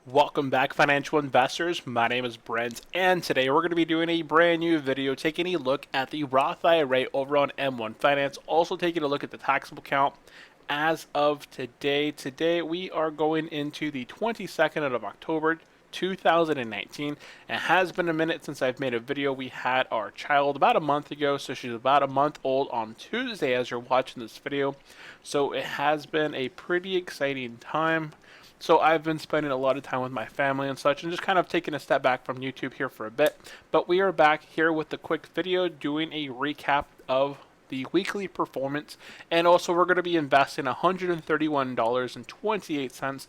Welcome back, financial investors. My name is Brent, and today we're going to be doing a brand new video taking a look at the Roth IRA over on M1 Finance, also taking a look at the taxable count as of today. Today we are going into the 22nd of October 2019. It has been a minute since I've made a video. We had our child about a month ago, so she's about a month old on Tuesday as you're watching this video. So it has been a pretty exciting time. So I've been spending a lot of time with my family and such, and just kind of taking a step back from YouTube here for a bit. But we are back here with the quick video doing a recap of the weekly performance, and also we're going to be investing $131.28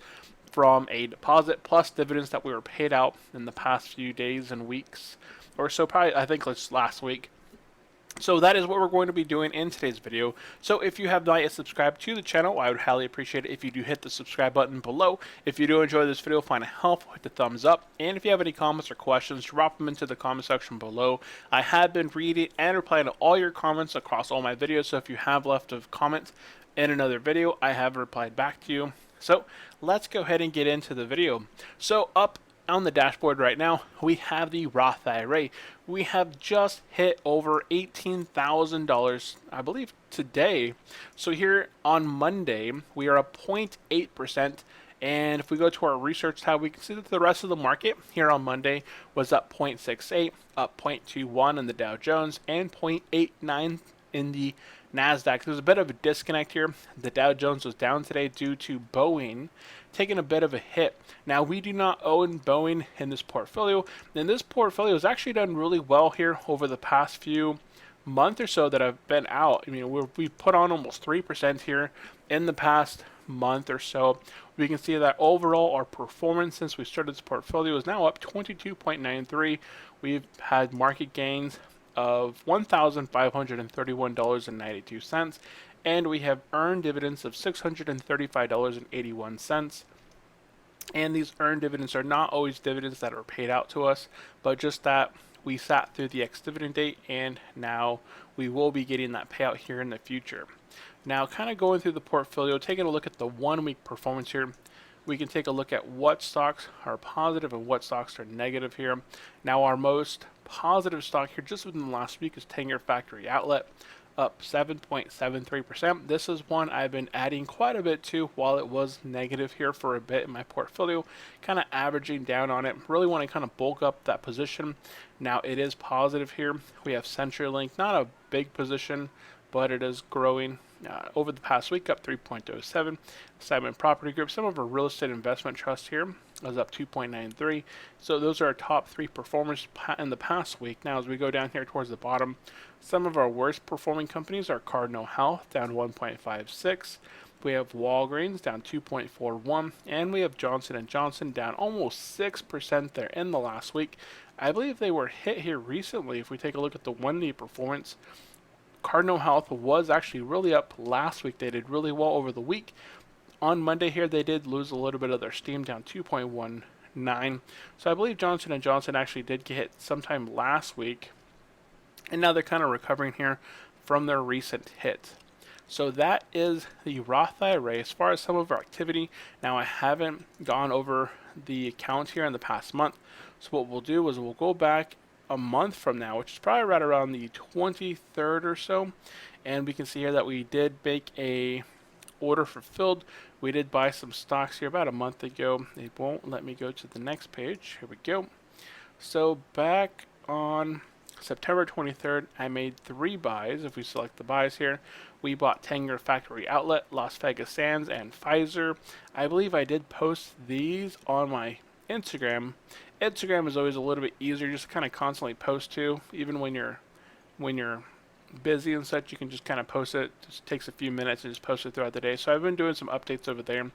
from a deposit plus dividends that we were paid out in the past few days and weeks, or so probably I think it's last week. So that is what we're going to be doing in today's video. So if you have not yet subscribed to the channel, I would highly appreciate it if you do hit the subscribe button below. If you do enjoy this video, find it helpful, hit the thumbs up. And if you have any comments or questions, drop them into the comment section below. I have been reading and replying to all your comments across all my videos. So if you have left a comment in another video, I have replied back to you. So let's go ahead and get into the video. So up on the dashboard right now, we have the Roth IRA. We have just hit over $18,000, I believe, today. So here on Monday, we are up 0.8%. And if we go to our research tab, we can see that the rest of the market here on Monday was up 0.68, up 0.21 in the Dow Jones, and 0.89 in the NASDAQ. There's a bit of a disconnect here. The Dow Jones was down today due to Boeing taking a bit of a hit. Now, we do not own Boeing in this portfolio, and this portfolio has actually done really well here over the past few month or so that I've been out. I mean, we've put on almost 3% here in the past month or so. We can see that overall our performance since we started this portfolio is now up 22.93. We've had market gains of $1,531.92, and we have earned dividends of $635.81. And these earned dividends are not always dividends that are paid out to us, but just that we sat through the ex-dividend date, and now we will be getting that payout here in the future. Now, kind of going through the portfolio, taking a look at the 1 week performance here, we can take a look at what stocks are positive and what stocks are negative here. Now, our most positive stock here just within the last week is 10-year Factory Outlet, up 7.73%. This is one I've been adding quite a bit to while it was negative here for a bit in my portfolio, kind of averaging down on it. Really want to kind of bulk up that position. Now it is positive here. We have CenturyLink, not a big position, but it is growing over the past week, up 3.07. Simon Property Group, some of our real estate investment trusts here is up 2.93. So those are our top 3 performers in the past week. Now as we go down here towards the bottom, some of our worst performing companies are Cardinal Health, down 1.56. We have Walgreens down 2.41, and we have Johnson & Johnson down almost 6% there in the last week. I believe they were hit here recently. If we take a look at the 1-day performance, Cardinal Health was actually really up last week. They did really well over the week. On Monday here, they did lose a little bit of their steam, down 2.19. So I believe Johnson & Johnson actually did get hit sometime last week, and now they're kind of recovering here from their recent hit. So that is the Roth IRA. As far as some of our activity, now I haven't gone over the account here in the past month. So what we'll do is we'll go back a month from now, which is probably right around the 23rd or so, and we can see here that we did make a order fulfilled. We did buy some stocks here about a month ago. It won't let me go to the next page. Here we go. So back on September 23rd, I made 3 buys. If we select the buys here, we bought 10-year Factory Outlet, Las Vegas Sands, and Pfizer. I believe I did post these on my Instagram. Instagram is always a little bit easier just to kind of constantly post to, even when you're busy and such. You can just kind of post it. It just takes a few minutes and just post it throughout the day. So I've been doing some updates over there.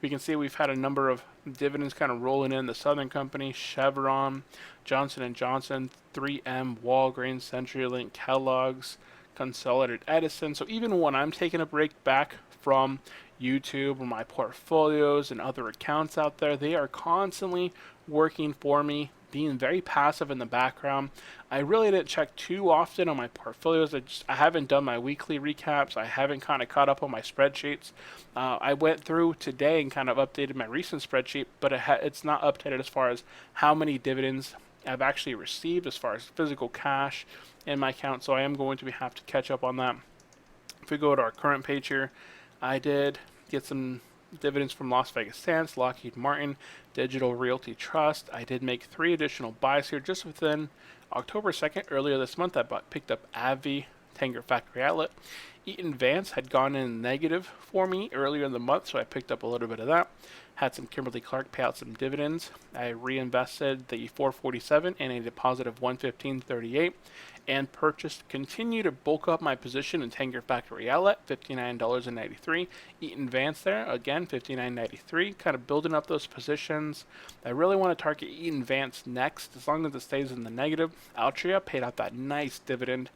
We can see we've had a number of dividends kind of rolling in. The Southern Company, Chevron, Johnson & Johnson, 3M, Walgreens, CenturyLink, Kellogg's, Consolidated Edison. So even when I'm taking a break back from YouTube or my portfolios and other accounts out there, they are constantly working for me being very passive in the background. I really didn't check too often on my portfolios. I haven't done my weekly recaps. I haven't kind of caught up on my spreadsheets. I went through today and kind of updated my recent spreadsheet, but it's not updated as far as how many dividends I've actually received as far as physical cash in my account. So I am going to have to catch up on that. If we go to our current page here, I did get some dividends from Las Vegas Sands, Lockheed Martin, Digital Realty Trust. I did make 3 additional buys here just within October 2nd. Earlier this month, I picked up AbbVie, Tanger Factory Outlet. Eaton Vance had gone in negative for me earlier in the month, so I picked up a little bit of that. Had some Kimberly Clark pay out some dividends. I reinvested the 447 and a deposit of 115.38, and continue to bulk up my position in Tanger Factory Outlet, $59.93. Eaton Vance there, again, $59.93, kind of building up those positions. I really want to target Eaton Vance next, as long as it stays in the negative. Altria paid out that nice dividend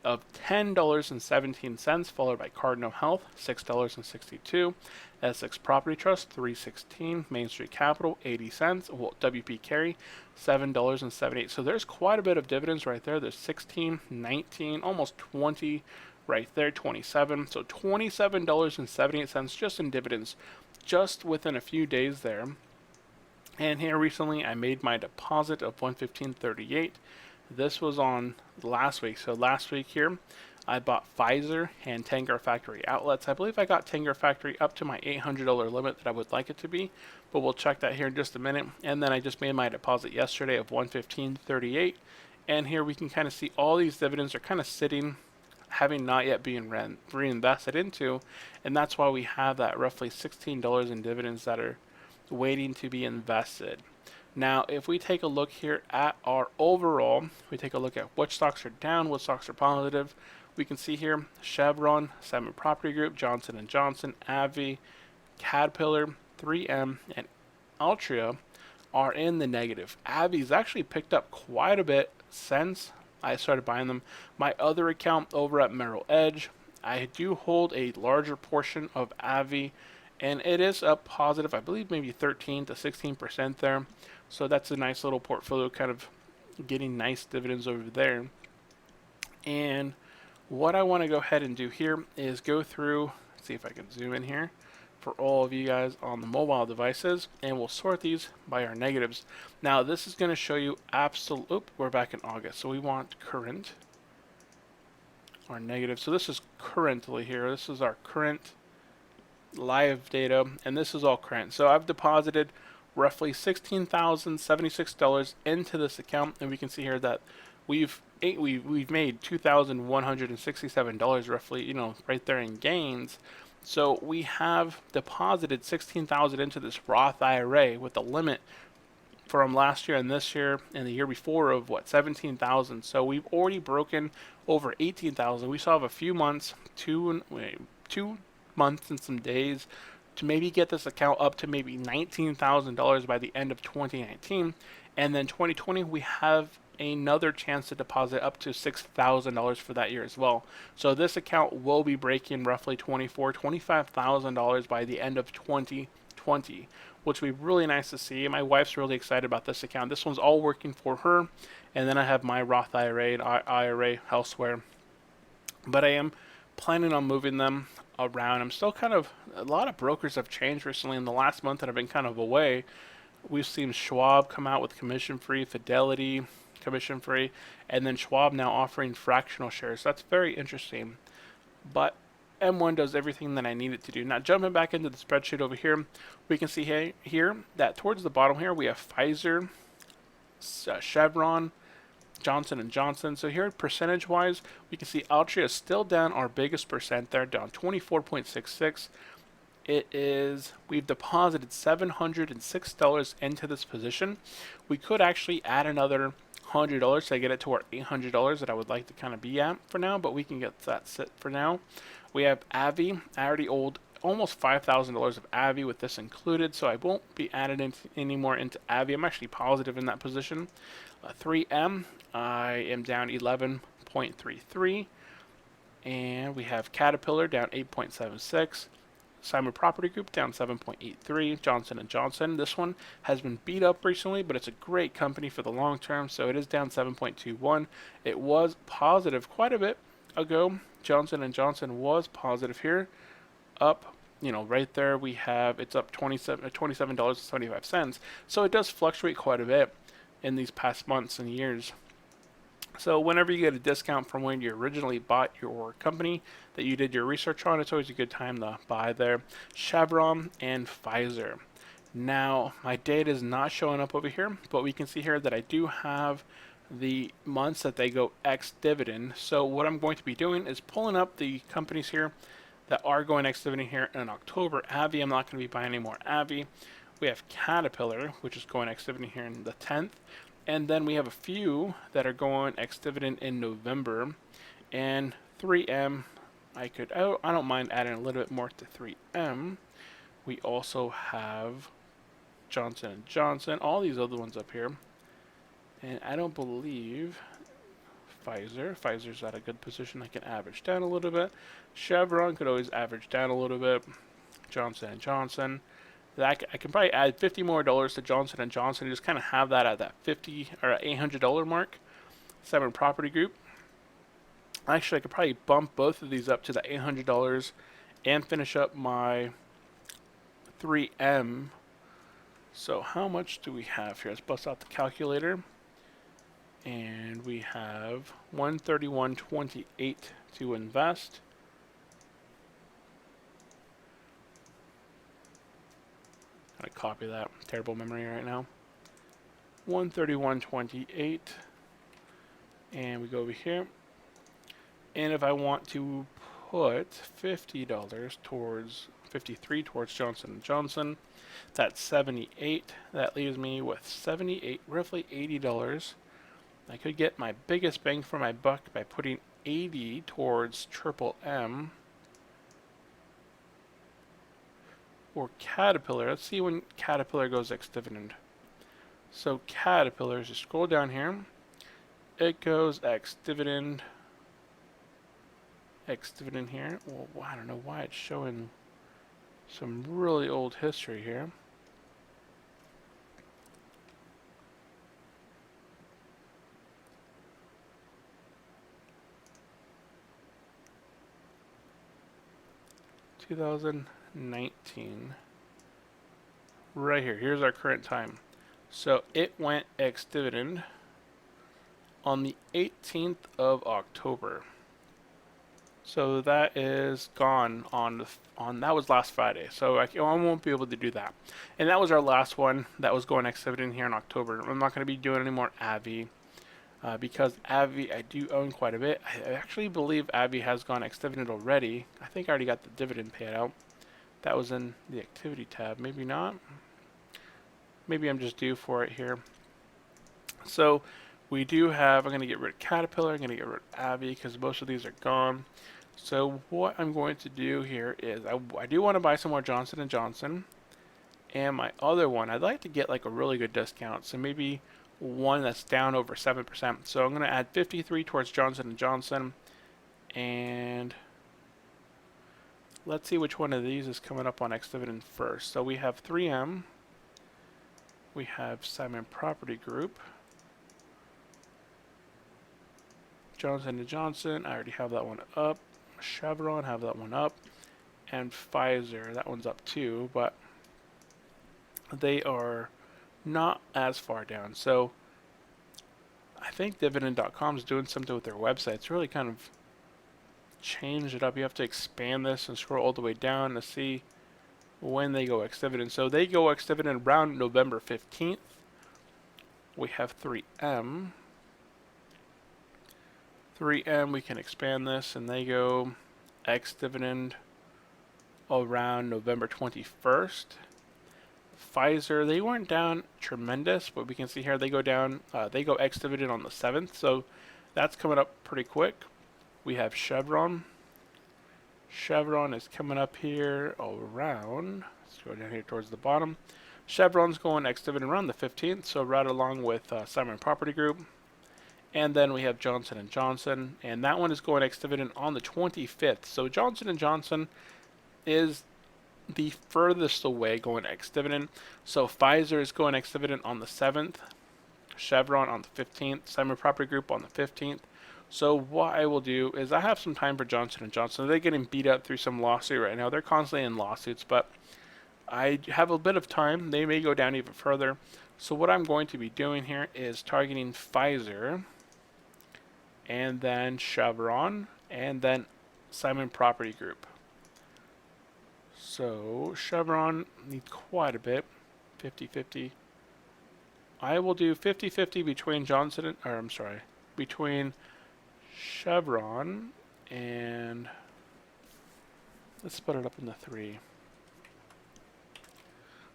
of $10.17, followed by Cardinal Health, $6.62. Essex Property Trust, $3.16. Main Street Capital, 80 cents. Well, WP Carey, $7.78. So there's quite a bit of dividends right there. There's 16, 19, almost 20 right there, 27. So $27.78 just in dividends, just within a few days there. And here recently, I made my deposit of 115.38. This was on last week. So last week here, I bought Pfizer and Tanger Factory Outlets. I believe I got Tanger Factory up to my $800 limit that I would like it to be, but we'll check that here in just a minute. And then I just made my deposit yesterday of 115.38. And here we can kind of see all these dividends are kind of sitting, having not yet been reinvested into. And that's why we have that roughly $16 in dividends that are waiting to be invested. Now, if we take a look here at our overall, we take a look at which stocks are down, what stocks are positive. We can see here Chevron, Simon Property Group, Johnson & Johnson, AbbVie, Caterpillar, 3M, and Altria are in the negative. AbbVie's actually picked up quite a bit since I started buying them. My other account over at Merrill Edge, I do hold a larger portion of AbbVie, and it is up positive, I believe maybe 13 to 16% there. So that's a nice little portfolio, kind of getting nice dividends over there. And what I want to go ahead and do here is go through, see if I can zoom in here for all of you guys on the mobile devices, and we'll sort these by our negatives. Now this is going to show you we're back in August, so we want current, our negative. So this is currently here. This is our current live data, and this is all current. So I've deposited roughly $16,076 into this account, and we can see here that we've made $2,167 roughly, right there in gains. So we have deposited $16,000 into this Roth IRA with a limit from last year and this year and the year before of $17,000. So we've already broken over $18,000. We still have a few months, 2 months and some days, to maybe get this account up to maybe $19,000 by the end of 2019. And then 2020, we have another chance to deposit up to $6,000 for that year as well. So this account will be breaking roughly $25,000 by the end of 2020, which would be really nice to see. My wife's really excited about this account. This one's all working for her. And then I have my Roth IRA and IRA elsewhere. But I am planning on moving them around. I'm still a lot of brokers have changed recently in the last month that I've been kind of away. We've seen Schwab come out with commission-free, Fidelity commission-free, and then Schwab now offering fractional shares. That's very interesting. But M1 does everything that I need it to do. Now jumping back into the spreadsheet over here, we can see here that towards the bottom here we have Pfizer, Chevron, Johnson & Johnson. So here percentage-wise, we can see Altria is still down our biggest percent there, down 24.66. We've deposited $706 into this position. We could actually add another $100 to get it to our $800 that I would like to kind of be at for now, but we can get that set for now. We have AbbVie. I already owed almost $5,000 of AbbVie with this included, so I won't be adding any more into AbbVie. I'm actually positive in that position. 3M, I am down 11.33, and we have Caterpillar down 8.76. Simon Property Group down 7.83. Johnson & Johnson. This one has been beat up recently, but it's a great company for the long term, so it is down 7.21. It was positive quite a bit ago. Johnson & Johnson was positive here, up, right there we have it's up $27.75. So it does fluctuate quite a bit in these past months and years. So whenever you get a discount from when you originally bought your company that you did your research on, it's always a good time to buy there. Chevron and Pfizer. Now, my data is not showing up over here, but we can see here that I do have the months that they go ex-dividend. So what I'm going to be doing is pulling up the companies here that are going ex-dividend here in October. Avi, I'm not going to be buying any more Avi. We have Caterpillar, which is going ex-dividend here in the 10th. And then we have a few that are going ex-dividend in November. And 3M, I don't mind adding a little bit more to 3M. We also have Johnson & Johnson, all these other ones up here. And I don't believe Pfizer. Pfizer's at a good position. I can average down a little bit. Chevron could always average down a little bit. Johnson & Johnson. I can probably add $50 more to Johnson & Johnson and just kind of have that at that $50 or $800 mark. Simon Property Group. Actually, I could probably bump both of these up to the $800 and finish up my 3M. So how much do we have here? Let's bust out the calculator. And we have $131.28 to invest. I copy that. Terrible memory right now. 131.28, and we go over here. And if I want to put $50 towards 53 towards Johnson & Johnson, that's 78. That leaves me with 78, roughly $80. I could get my biggest bang for my buck by putting 80 towards Triple M. Or Caterpillar. Let's see when Caterpillar goes ex-dividend. So Caterpillar, just scroll down here. It goes ex-dividend. Ex-dividend here. Well, I don't know why it's showing some really old history here. $2019. Right here. Here's our current time. So it went ex-dividend on the 18th of October. So that is gone on that was last Friday. So I won't be able to do that. And that was our last one that was going ex-dividend here in October. I'm not going to be doing any more Avi. Because Avi, I do own quite a bit. I actually believe Avi has gone ex-dividend already. I think I already got the dividend paid out. That was in the activity tab. Maybe not. Maybe I'm just due for it here. So we do have, I'm going to get rid of Caterpillar. I'm going to get rid of Avi because most of these are gone. So what I'm going to do here is I do want to buy some more Johnson & Johnson. And my other one, I'd like to get like a really good discount. So maybe one that's down over 7%. So I'm going to add 53 towards Johnson & Johnson. And let's see which one of these is coming up on ex-dividend first. So we have 3M. We have Simon Property Group. Johnson & Johnson, I already have that one up. Chevron, have that one up. And Pfizer, that one's up too, but they are not as far down. So I think dividend.com is doing something with their website. It's really kind of changed it up. You have to expand this and scroll all the way down to see when they go ex-dividend. So they go ex-dividend around November 15th. We have 3M. 3M, we can expand this, and they go ex-dividend around November 21st. Pfizer, they weren't down tremendous, but we can see here they go down, they go ex-dividend on the 7th, so that's coming up pretty quick. We have Chevron. Chevron is coming up here around, let's go down here towards the bottom. Chevron's going ex-dividend around the 15th, so right along with Simon Property Group. And then we have Johnson & Johnson, and that one is going ex-dividend on the 25th. So Johnson & Johnson is the furthest away going ex-dividend. So Pfizer is going ex-dividend on the 7th, Chevron on the 15th, Simon Property Group on the 15th. So what I will do is I have some time for Johnson & Johnson. They're getting beat up through some lawsuit right now. They're constantly in lawsuits, but I have a bit of time. They may go down even further. So what I'm going to be doing here is targeting Pfizer, and then Chevron, and then Simon Property Group. So Chevron needs quite a bit, 50-50. I will do 50-50 between between Chevron and, let's split it up into 3.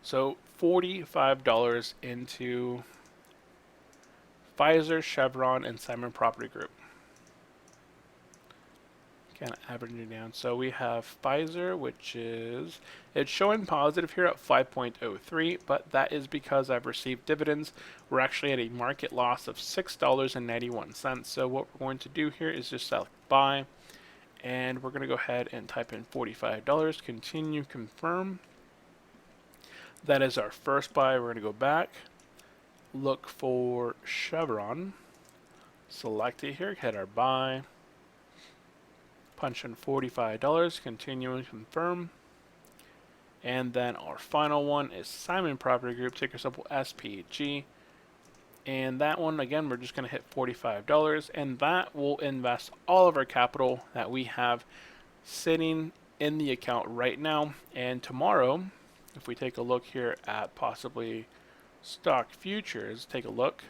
So $45 into Pfizer, Chevron, and Simon Property Group. Kind of averaging it down. So we have Pfizer, which is, it's showing positive here at 5.03, but that is because I've received dividends. We're actually at a market loss of $6.91. So what we're going to do here is just select buy, and we're going to go ahead and type in $45, continue, confirm. That is our first buy. We're going to go back, look for Chevron, select it here, hit our buy, punch in $45, continue and confirm. And then our final one is Simon Property Group, ticker symbol SPG. And that one, again, we're just going to hit $45, and that will invest all of our capital that we have sitting in the account right now. And tomorrow, if we take a look here at possibly stock futures, take a look.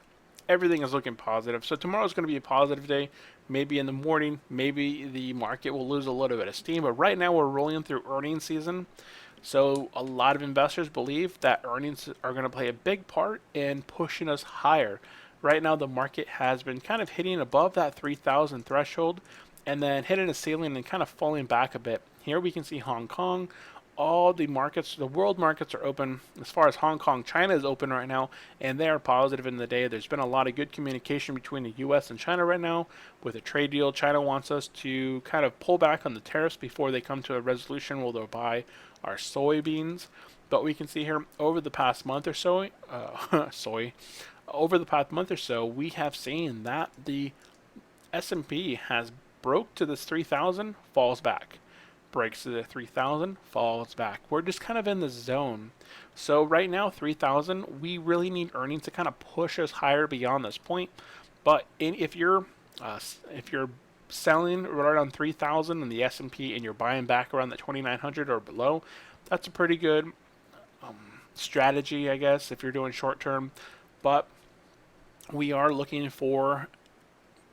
Everything is looking positive. So tomorrow's going to be a positive day. Maybe in the morning, maybe the market will lose a little bit of steam. But right now we're rolling through earnings season. So a lot of investors believe that earnings are going to play a big part in pushing us higher. Right now the market has been kind of hitting above that 3,000 threshold and then hitting a ceiling and kind of falling back a bit. Here we can see Hong Kong. All the markets, the world markets are open. As far as Hong Kong, China is open right now, and they are positive in the day. There's been a lot of good communication between the U.S. and China right now with a trade deal. China wants us to kind of pull back on the tariffs before they come to a resolution where they'll buy our soybeans. But we can see here over the past month or so, over the past month or so, we have seen that the S&P has broke to this 3,000, falls back. Breaks to the 3,000, falls back. We're just kind of in the zone. So right now, 3,000, we really need earnings to kind of push us higher beyond this point. But if you're selling right around 3,000 in the S&P and you're buying back around the 2,900 or below, that's a pretty good strategy, I guess, if you're doing short term. But we are looking for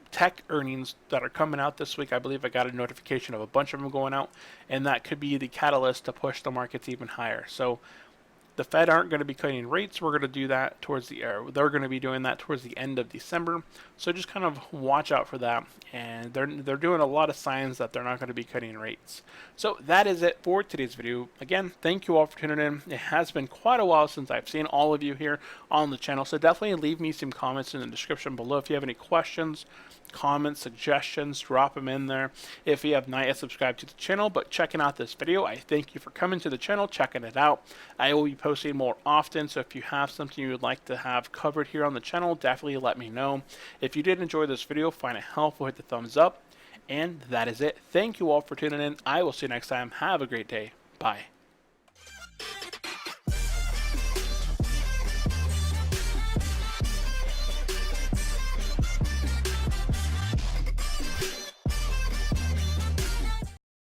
tech earnings that are coming out this week. I believe I got a notification of a bunch of them going out, and that could be the catalyst to push the markets even higher. So the Fed aren't going to be cutting rates. We're going to do that they're going to be doing that towards the end of December. So just kind of watch out for that. And they're doing a lot of signs that they're not going to be cutting rates. So that is it for today's video. Again, thank you all for tuning in. It has been quite a while since I've seen all of you here on the channel. So definitely leave me some comments in the description below. If you have any questions, comments, suggestions, drop them in there. If you have not yet subscribed to the channel but checking out this video, I thank you for coming to the channel, checking it out. I will be posting more often, so if you have something you would like to have covered here on the channel, definitely let me know. If you did enjoy this video, find it helpful, hit the thumbs up, and that is it. Thank you all for tuning in. I will see you next time. Have a great day. Bye.